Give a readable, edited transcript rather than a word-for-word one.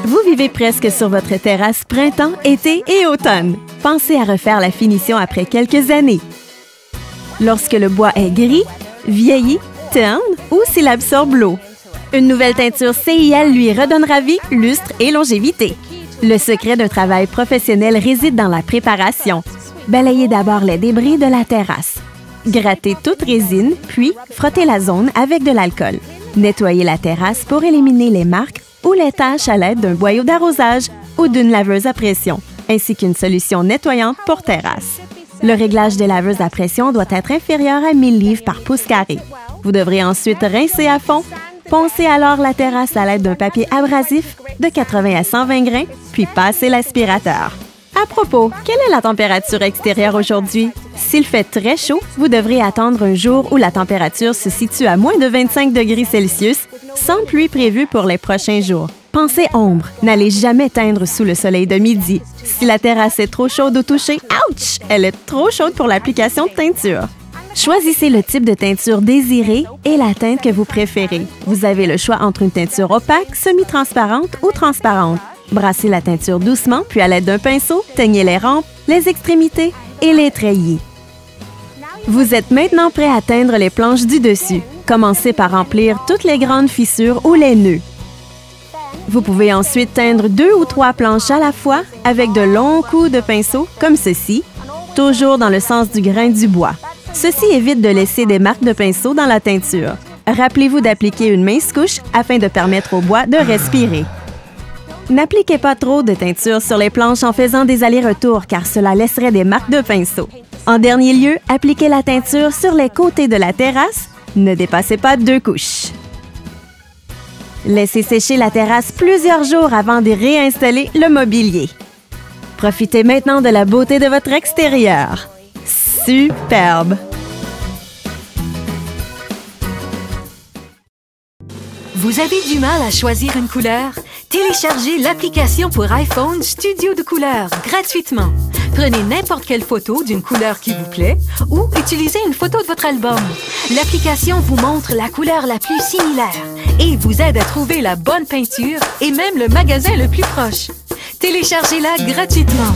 Vous vivez presque sur votre terrasse printemps, été et automne. Pensez à refaire la finition après quelques années. Lorsque le bois est gris, vieilli, terne ou s'il absorbe l'eau. Une nouvelle teinture CIL lui redonnera vie, lustre et longévité. Le secret d'un travail professionnel réside dans la préparation. Balayez d'abord les débris de la terrasse. Grattez toute résine, puis frottez la zone avec de l'alcool. Nettoyez la terrasse pour éliminer les marques ou les taches à l'aide d'un boyau d'arrosage ou d'une laveuse à pression, ainsi qu'une solution nettoyante pour terrasse. Le réglage des laveuses à pression doit être inférieur à 1000 livres par pouce carré. Vous devrez ensuite rincer à fond. Poncez alors la terrasse à l'aide d'un papier abrasif de 80 à 120 grains, puis passez l'aspirateur. À propos, quelle est la température extérieure aujourd'hui? S'il fait très chaud, vous devrez attendre un jour où la température se situe à moins de 25 degrés Celsius, sans pluie prévue pour les prochains jours. Pensez ombre. N'allez jamais teindre sous le soleil de midi. Si la terrasse est trop chaude au toucher, ouch! Elle est trop chaude pour l'application de teinture. Choisissez le type de teinture désiré et la teinte que vous préférez. Vous avez le choix entre une teinture opaque, semi-transparente ou transparente. Brassez la teinture doucement, puis à l'aide d'un pinceau, teignez les rampes, les extrémités et les treillis. Vous êtes maintenant prêt à teindre les planches du dessus. Commencez par remplir toutes les grandes fissures ou les nœuds. Vous pouvez ensuite teindre 2 ou 3 planches à la fois avec de longs coups de pinceau, comme ceci, toujours dans le sens du grain du bois. Ceci évite de laisser des marques de pinceau dans la teinture. Rappelez-vous d'appliquer une mince couche afin de permettre au bois de respirer. N'appliquez pas trop de teinture sur les planches en faisant des allers-retours car cela laisserait des marques de pinceau. En dernier lieu, appliquez la teinture sur les côtés de la terrasse. Ne dépassez pas 2 couches. Laissez sécher la terrasse plusieurs jours avant de réinstaller le mobilier. Profitez maintenant de la beauté de votre extérieur. Superbe! Vous avez du mal à choisir une couleur? Téléchargez l'application pour iPhone Studio de couleurs gratuitement. Prenez n'importe quelle photo d'une couleur qui vous plaît ou utilisez une photo de votre album. L'application vous montre la couleur la plus similaire et vous aide à trouver la bonne peinture et même le magasin le plus proche. Téléchargez-la gratuitement.